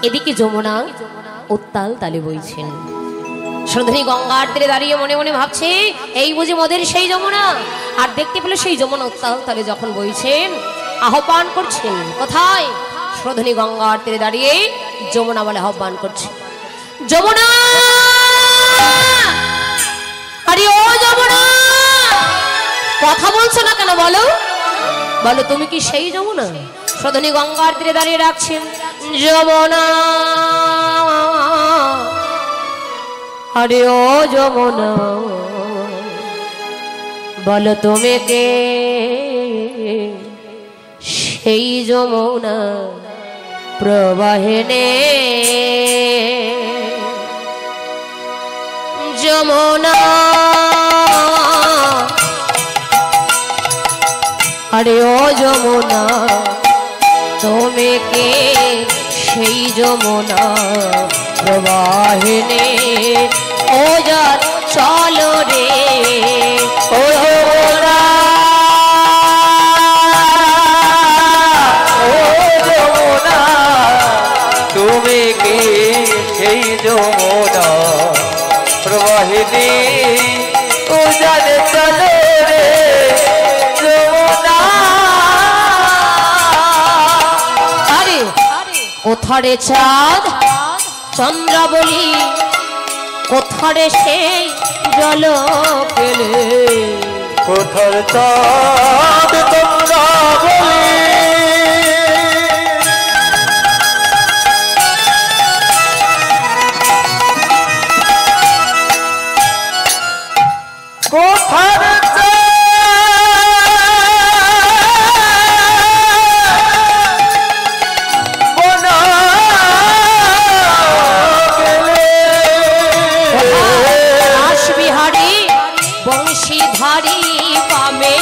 এদিকে যমুনা উত্তাল তালে বইছেন। সুধনী গঙ্গার তীরে দাঁড়িয়ে মনে মনে ভাবছে এই বুঝি মোদের সেই যমুনা। আর দেখতে পেলে সেই যমুনা উত্তাল তালে যখন বইছেন আহ্বান করছেন। কোথায়? সুধনী গঙ্গার তীরে দাঁড়িয়ে যমুনা বলে আহ্বান করছে, যমুনা, আরে ও যমুনা, কথা বলছো না কেন? বলো বলো, তুমি কি সেই যমুনা? সুধনী গঙ্গার তীরে দাঁড়িয়ে রাখছেন, যমুনা, আরে ও যমুনা, বলো তুমি কে সেই যমুনা প্রবাহিনী? যমুনা, আরে ও যমুনা, তুমি কে সেই যমুনা প্রবাহিনী? ও যার চলো রে ও যমুনা, ও যমুনা, তুমি কি সেই যমুনা প্রবাহিনী? ও যার চলো রে যমুনা। আরে কোথারে চাঁদ চন্দ্রাবলী, কোথারে সেই জল পেলে? কোথার চাঁদ চন্দ্রাবলী, কোথার বংশীধারী পামে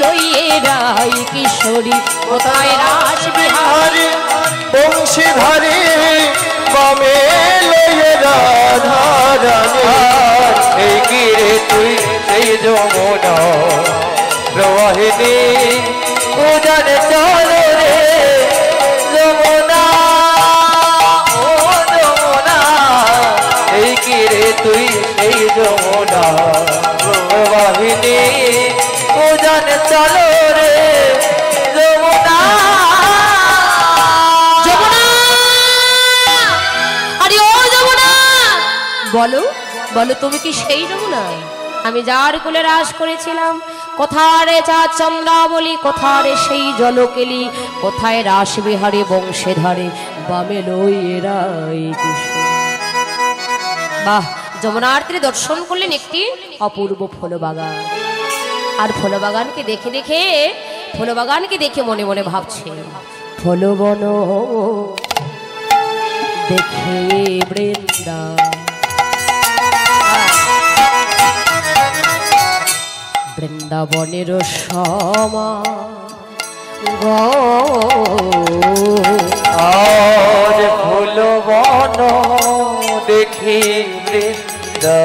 লইয়ে রাই কিশোরী, কোথায় রাসবিহারী বংশীধারী বামে লইয়ে রাধা রানী? এই কি রে তুই সেই যমুনা প্রবাহিনী? ও জানে চলো রে যমুনা, ও যমুনা, এই কি রে তুই সেই যমুনা প্রবাহিনী? ও জানে চলো রে যমুনা। যমুনা, আরে ও যমুনা, বলো বলো, তুমি কি সেই যমুনা আমি যার কোলে রাস করেছিলাম? কোথারে চাঁদ চন্দ্রাবলী, কোথারে সেই জলকেলি, কোথায় রাসবিহারী বংশীধারী বামে লইয়ে রাই কিশোরী? বাহ! যমুনার তীরে দর্শন করলেন একটি অপূর্ব ফুলবাগান। আর ফুলবাগানকে দেখে দেখে ফুলবাগানকে দেখে মনে মনে ভাবছে, ফুলবন দেখে বৃন্দা, বৃন্দাবনের সমা আর ফুল বন দেখি বৃন্দা,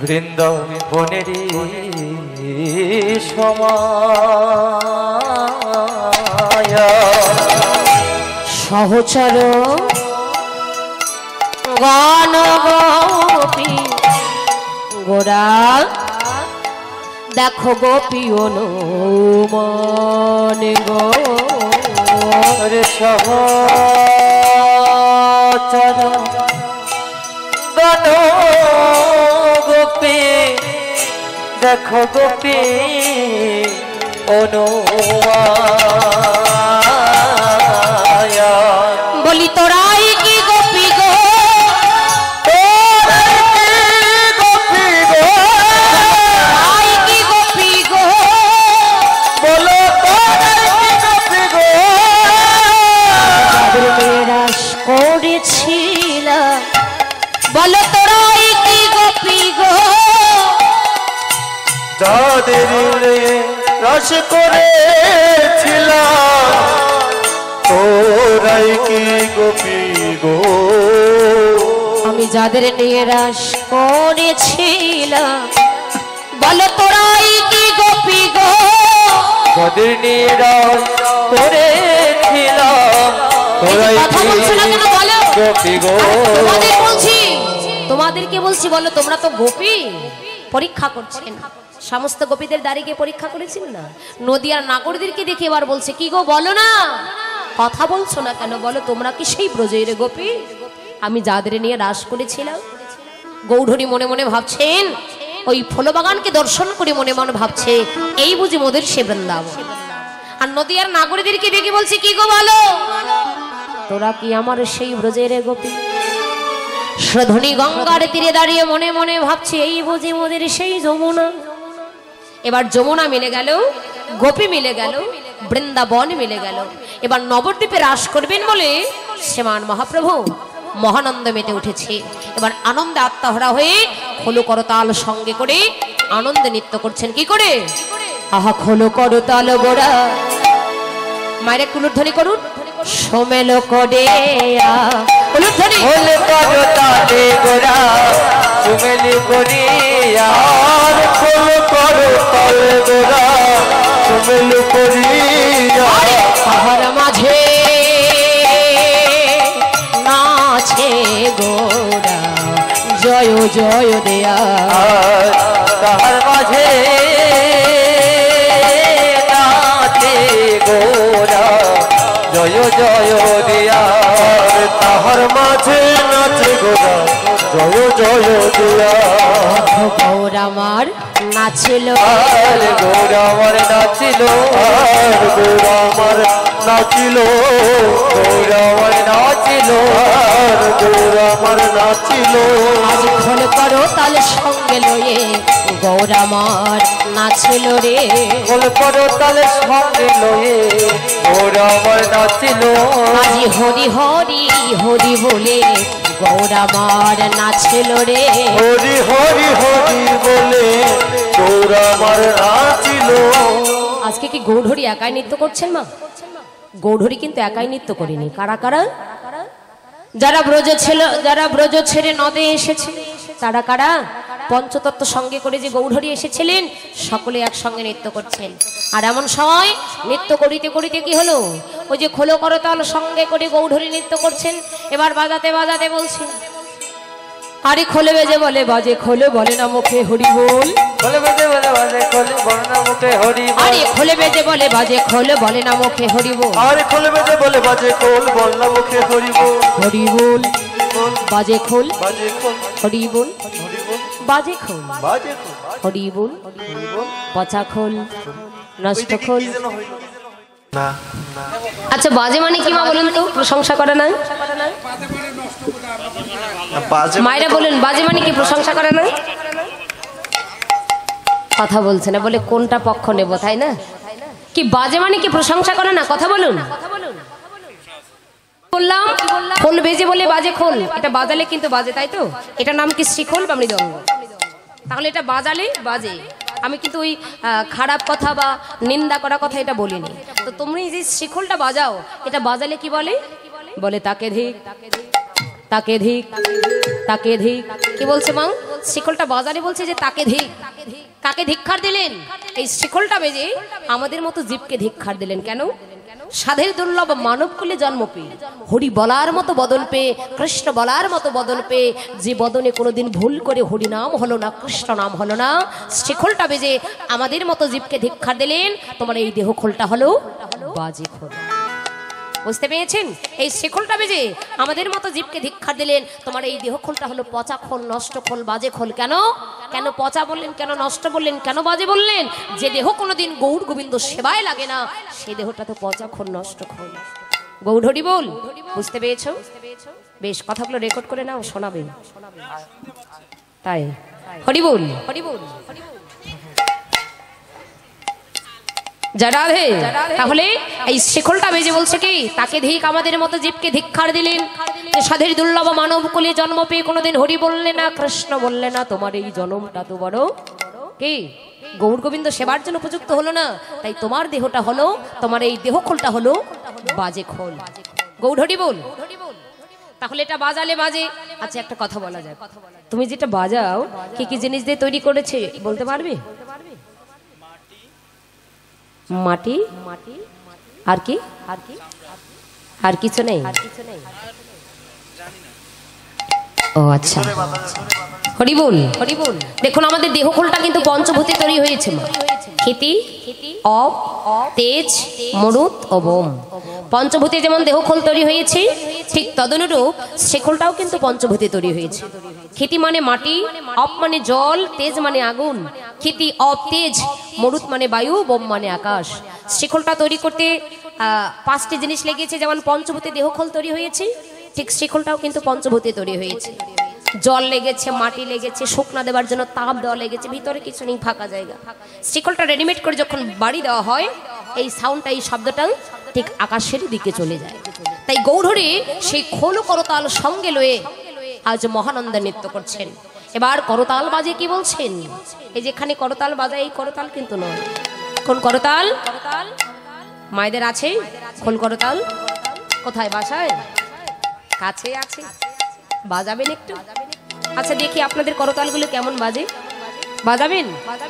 বৃন্দাবনের সমায়া সহচর গান গোপী গোরা, দেখো গোপী অনুমান গো সহচর গান গোপী, দেখো গোপী অনুমায়া। বলি তোরাই কি গোপী গো, গোপী গো, তোরাই কি গোপী গো, বলো তোরাই কি গোপী গো? রাস করেছিল, বলো তোরাই কি গোপী গো? যাদের রস করেছিলাম তোরাই কি গোপী গো? আমি যাদের নিয়ে রাস করেছিলাম বলো তোরাই কি গোপী গো যাদের নিয়ে রাস করেছিলাম তোরাই কথা বলছো না কেন বলো গোপী গো তোমাদেরকে বলছি বলো তোমরা তো গোপী পরীক্ষা করছেন সমস্ত গোপীদের দাঁড়িয়ে পরীক্ষা করেছিল না নদিয়ার নাগরদেরকে দেখে এবার বলছে কি গো বলো না কথা বলছো না কেন বলো তোমরা কি সেই ব্রজের গোপী আমি যাদের নিয়ে রাস করেছিলাম গৌড়হরি মনে মনে ভাবছেন ওই ফুলবাগানকে দর্শন করে মনে মনে ভাবছে এই বুঝি মোদের সে বৃন্দাবন আর নদিয়ার নাগরদেরকে দেখে বলছে কি গো বলো তোরা কি আমার সেই ব্রজের গোপী শ্রধনী গঙ্গার তীরে দাঁড়িয়ে মনে মনে ভাবছে এই বুঝি মোদের সেই যমুনা এবার যমুনা মিলে গেল গোপী মিলে গেল বৃন্দাবন মিলে গেল এবার নবদ্বীপে রাস করবেন বলে শ্রীমান মহাপ্রভু মহানন্দ মেতে উঠেছে এবার আনন্দে আত্মহারা হয়ে খোলো করতাল সঙ্গে করে আনন্দে নৃত্য করছেন কি করে আহা খোলো করতাল গোড়া মায়ের কুলুধ্বনি করুন সোমেল করে কুলুধ্বনি খোল করতালে গোরা সুমেলি করিয়া খোল করতালে গোরা সুমেলি করিয়া পাহাড় মাঝে নাচে গোরা জয় জয় দেয়া তাহার মাঝে নাচে গোরা জয় জয় দিয়া তাহার মাঝে নাচে গোরা জয় জয় দিয়া গৌর আমার নাছিল আর গোরা আমার নাচিল আর গোরা আমার নাচিল গোরা আমার নাচিল আর গোরা আমার নাচিল আজ খোল করো তালে সঙ্গে লয়ে গৌর আমার নাছিল রে খোল করো তালে সঙ্গে লয়ে গোরা আমার নাচিল আজি হরি হরি হরি বলে গৌর আমার নাছিল রে হরি হরি হরি বলে গোরা আমার নাচিল আজকে কি গৌড়হরি একাই নৃত্য করছেন মা গৌড়হরি কিন্তু একাই নৃত্য করেনি কারা কারা যারা ব্রজ ছেড়ে নদে এসেছে তারা কারা পঞ্চতত্ত্ব সঙ্গে করে যে গৌড়হরি এসেছিলেন সকলে একসঙ্গে নৃত্য করছেন আর এমন সময় নৃত্য করিতে করিতে কি হলো ওই যে খোলো করতাল সঙ্গে করে গৌড়হরি নৃত্য করছেন এবার বাজাতে বাজাতে বলছেন আরে খোলে বেজে বলে বাজে খোলে বলে না মুখে হরি বল খোলে বেজে বলে বাজে খোলে বলে না মুখে হরি আরে খোলে বেজে বলে বাজে খোলে বলে না মুখে হরি বল আরে খোলে বেজে বলে বাজে খোল বল না মুখে হরি বল হরি বল বাজে খোল বাজে খোল হরি বল হরি বল বাজে খোল বাজে খোল হরি বল হরি বল পচা খোল নষ্ট খোল কি যেন হইল না আচ্ছা বাজে মানে কি মা বলুন তো প্রশংসা করে না বাজে মায়েরা বলেন বাজে মানে কি প্রশংসা করে না কথা বলছে না বলে কোনটা পক্ষ নেব তাই না কি বাজে মানে কি প্রশংসা করে না কথা বলুন বললাম খোল বেজে বলে বাজে খোল এটা বাজালে কিন্তু বাজে তাই তো এটা নাম কি শ্রীখোল বা মৃদঙ্গ তাহলে এটা বাজালে বাজে আমি কিন্তু ওই খারাপ কথা বা নিন্দা করা কথা এটা বলিনি তো তুমি যে শ্রীখোলটা বাজাও এটা বাজালে কি বলে বলে তাকে ধিক তাকে ধিক তাকে ধিক কি বলছে মা শিখলটা বাজারে বলছে যে তাকে ধিক কাকে ধিক্ষার দিলেন এই শিখলটা বেজে আমাদের মতো জীবকে ধিক্ষার দিলেন কেন সাধের দুর্লভ মানব কুলে জন্ম পেয়ে হরি বলার মতো বদন পেয়ে কৃষ্ণ বলার মতো বদন পেয়ে যে বদনে কোনোদিন ভুল করে হরি নাম হলো না কৃষ্ণ নাম হলো না শিখলটা বেজে আমাদের মতো জীবকে ধিক্ষার দিলেন তোমার এই দেহ খোলটা হলো বাজে খোল বুঝতে পেরেছেন এই শিখলটা বেজে আমাদের মতো জীবকে ধিক্ষার দিলেন তোমার এই দেহ খোলটা হলো পচা খোল নষ্ট খোল বাজে খোল কেন কেন পচা বললেন কেন নষ্ট বললেন কেন বাজে বললেন যে দেহ কোনোদিন গৌর গোবিন্দ সেবায় লাগে না সেই দেহটা তো পচা খোল নষ্ট খোল গৌড়হরি বল বুঝতে পেরেছো বেশ কথাগুলো রেকর্ড করে নাও শোনাবে তাই হরি বল হরি বল যারাধে তাহলে এই শিখলটা বেজে বলছে কি তাকে ধিক আমাদের মতো জীবকে ধিক্ষার দিলেন যে সাধের দুর্লভ মানব কুলে জন্ম পেয়ে কোনোদিন হরি বললে না কৃষ্ণ বললে না তোমার এই জন্মটা তো বড় কি গৌর গোবিন্দ সেবার জন্য উপযুক্ত হলো না তাই তোমার দেহটা হলো তোমার এই দেহ খোলটা হলো বাজে খোল গৌড়হরি বল তাহলে এটা বাজালে বাজে। আচ্ছা একটা কথা বলা যায়, তুমি যেটা বাজাও কি কি জিনিস দিয়ে তৈরি করেছে বলতে পারবে? মাটি, আর কি? আর কিছু নেই? ও আচ্ছা, হরিবোল। দেখুন আমাদের দেহখোলটা কিন্তু পঞ্চভূতে তৈরি হয়েছে। ক্ষিতি, অপ, তেজ, মরুত ও বোম। পঞ্চভূতে যেমন দেহখোল তৈরি হয়েছে, ঠিক তদনুরূপ শেখলটাও কিন্তু পঞ্চভূতে তৈরি হয়েছে। ক্ষিতি মানে মাটি, অপ মানে জল, তেজ মানে আগুন। ক্ষিতি, অপ, তেজ, মরুত মানে বায়ু, বোম মানে আকাশ। শেখলটা তৈরি করতে 5টি জিনিস লেগেছে। যেমন পঞ্চভূতে দেহখোল তৈরি হয়েছে, ঠিক শেখলটাও কিন্তু পঞ্চভূতে তৈরি হয়েছে। জল লেগেছে, মাটি লেগেছে, শুকনা দেওয়ার জন্য তাপ দেওয়া লেগেছে, ভিতরে কিছু নেই, ফাঁকা জায়গা। শিকলটা রেডিমেড করে যখন বাড়ি দেওয়া হয়, এই সাউন্ডটা, এই শব্দটা ঠিক আকাশের দিকে চলে যায়। তাই গৌরহরি সেই খোল করতাল সঙ্গে লয়ে আজ মহানন্দে নৃত্য করছেন। এবার করতাল বাজে কি বলছেন? এই যেখানে করতাল বাজায়, এই করতাল কিন্তু নয়। কোন করতাল? মায়েদের আছে খোল করতাল? কোথায়? বাসায়? কাছে আছে? বাজাবেন একটু? আচ্ছা দেখি আপনাদের করতালগুলো কেমন বাজে, বাজাবেন?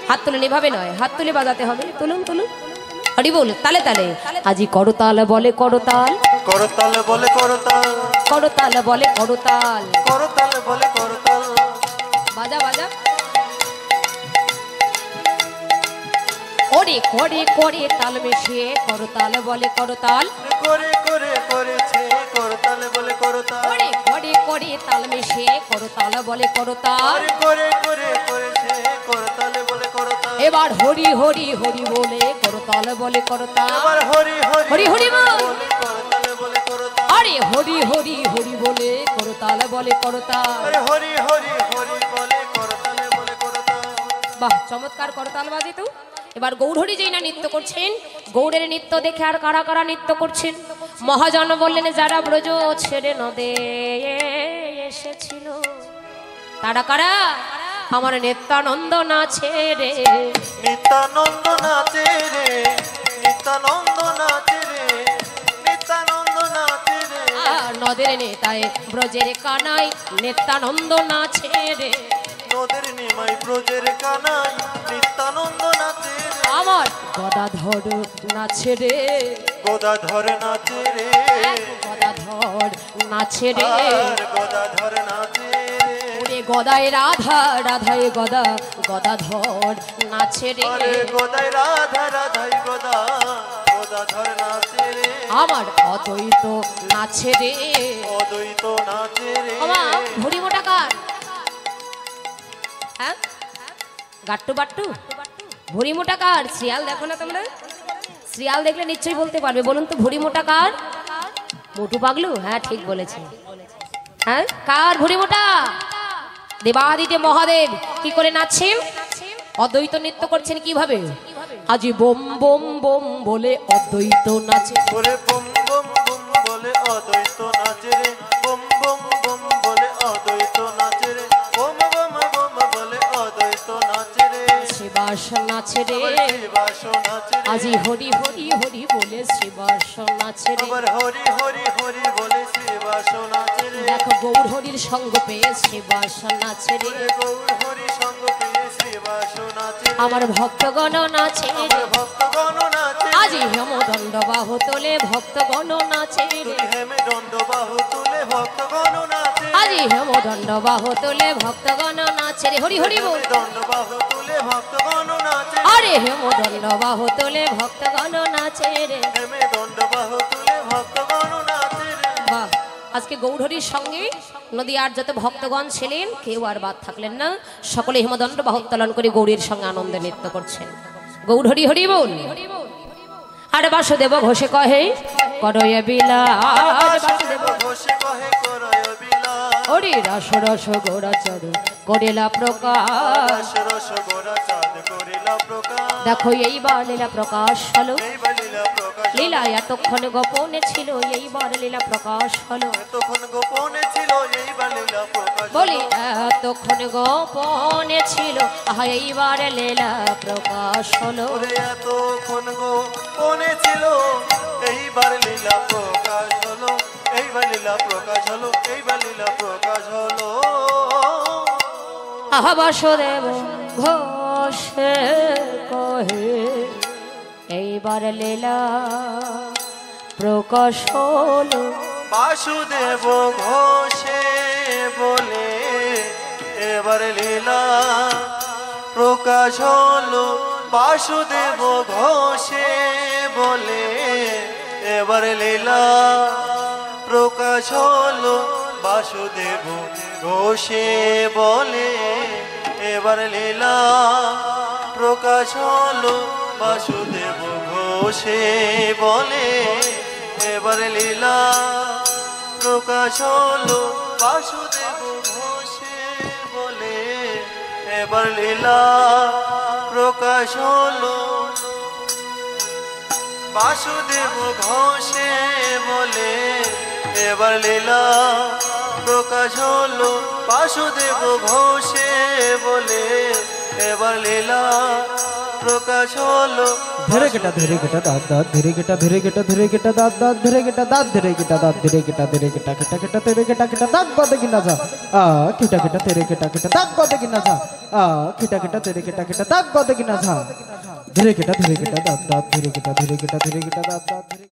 হাত তুলে, এভাবে নয়, হাত তুলে বাজাতে হবে। তুলুন তুলুন, হরি বল, তালে তালে। আজি করতাল বলে করতাল, করতাল বলে করতাল, করতাল বলে করতাল, করতাল বলে করতাল। বাজা বাজা। ওরে করে করে তাল মিশিয়ে করতাল বলে করতাল, করে করে করেছে করতাল বলে করতাল। ওরে করে করে তাল মিশিয়ে করতাল বলে করতাল, করে করে করেছে করতাল বলে করতাল। এবার হরি হরি হরি বলে করতাল বলে করতাল। এবার হরি হরি হরি হরি বল, করতাল বলে করতাল। আরে হরি হরি হরি বলে করতাল বলে করতাল। আরে হরি হরি হরি বলে করতাল বলে করতাল। বাহ, চমৎকার করতাল বাজে তো। এবার গৌরহরি যেই না নৃত্য করছেন, গৌড়ের নৃত্য দেখে আর কারা কারা নৃত্য করছেন? মহাজন বললেন যারা ব্রজ ছেড়ে নদে এসেছিল, তারা কারা? আমার নিত্যানন্দ নাচে রে, নিত্যানন্দ নাচে রে, নিত্যানন্দ নাচে রে, নিত্যানন্দ নাচে রে। নদের নেতায় ব্রজের কানাই নিত্যানন্দ নাচে রে, নদের নিমাই ব্রজের কানাই নিত্যানন্দ নাচে রে। আমার গদাধর নাচে রে, গদাধর নাচে রে, গদাধর নাচে রে, আর গদাধর নাচে রে। ওরে গদায় রাধা, রাধায় গদা, গদাধর নাচে রে, আরে গদাই রাধা, রাধাই গদা, গদাধর নাচে রে। আমার অদ্বৈত নাচে রে। অদ্বৈত নাচে রে। আমার ভুড়ি মোটা কার? হ্যাঁ, গাট্টু বাট্টু ভুড়ি মোটা কার? শ্রিয়াল দেখো না তোমরা? শ্রিয়াল দেখলে নিশ্চয়ই বলতে পারবে। বলুন তো ভুড়ি মোটা কার? মোটু পাগলু? হ্যাঁ ঠিক বলেছে। হ্যাঁ, কার ভুড়ি মোটা? দেবাদিদেব মহাদেব কি করে নাচছেন? অদ্বৈত নৃত্য করছেন কিভাবে? আজি বোম বোম বোম বলে অদ্বৈত নাচে, ওরে বম বম বম বলে অদ্বৈত নাচে রে, বম বম বম বলে অদ্বৈত নাচে রে, বম বম বম বলে অদ্বৈত নাচে রে। শ্রীবাস নাচে রে, শ্রীবাস নাচে রে। আজি হরি হরি হরি বলে শ্রীবাস নাচে রে। আবার হরি হরি হরি বলে শ্রীবাস নাচে রে। দেখো গৌর হরির সঙ্গ পেয়ে শ্রীবাস নাচে রে, ওরে গৌর হরি সঙ্গ পেয়ে শ্রীবাস নাচে রে। আমার ভক্তগণ নাচে রে, আমার ভক্তগণ নাচে রে। আজি হেমদণ্ড বাহু তোলে ভক্তগণ নাচে রে, তুই হেমে দণ্ড বাহু তুলে ভক্তগণ নাচে রে। আজি হেমদণ্ড বাহু তোলে ভক্তগণ নাচে রে। হরি হরি বল, দণ্ড বাহু তুলে ভক্তগণ নাচে রে। আরে হেমদণ্ড বাহু তোলে ভক্তগণ নাচে রে। হেমে দণ্ড বাহু তুলে ভক্তগণ নাচে রে। বাহ, আজকে গৌরহরির সঙ্গে নদীয়ার যত ভক্তগণ ছিলেন কেউ আর বাদ থাকলেন না, সকলে হেমদণ্ড বাহু উত্তোলন করে গৌরীর সঙ্গে আনন্দে নৃত্য করছেন। গৌরহরি হরি বল। আর বাসুদেব ঘোষে কহে করয় বিলাস, বাসুদেব ঘোষে কহে করয় বিলাস। হরি রস রস গোড়াচর করিলা প্রকাশ। রস রস গোরা চাঁদ করিলা প্রকাশ। দেখো এইবার লীলা প্রকাশ হলো, এইবার লীলা প্রকাশ। লীলা এতক্ষণ গোপনে ছিল, এইবার লীলা প্রকাশ হলো। এতক্ষণ গোপনে ছিল, এইবার লীলা প্রকাশ। বলি এতক্ষণ গোপনে ছিল, আহা এইবার লীলা প্রকাশ হলো। ওরে এতক্ষণ গোপনে ছিল, এইবার লীলা প্রকাশ হলো। এইবার এইবার লীলা প্রকাশ হলো, এইবার লীলা প্রকাশ হলো। আহা বাসুদেব ঘোষে কহে এইবার লীলা প্রকাশ হলো। বাসুদেব ঘোষে বলে এবার লীলা প্রকাশ হলো। বাসুদেব ঘোষে বলে এবার লীলা প্রকাশ হলো। বাসুদেব ঘোষে বলে এবার লীলা প্রকাশ হলো। বাসুদেব ঘোষে বলে এবার লীলা প্রকাশ হলো। বাসুদেব ঘোষে বলে এবার লীলা প্রকাশ হলো। বাসুদেব ঘোষে বলে এবার লীলা প্রকাশ হলো। বাসুদেব ঘোষে বলে এবার লীলা প্রকাশ হলো। ধীরে গেটা দাঁত দাঁত ধীরে গেটা দাঁত দাঁত ধীরে গেটা দাঁত ধীরে গেটা কেটা তেরে গেটা দাঁত বাদে কিনা যা আ কেটা তেরে গেটা দাঁত বাদে কিনা যা আ কেটা তেরে গেটা দাঁত বাদে কিনা যা ধীরে গেটা দাঁত দাঁত ধীরে গেটা দাঁত দাঁত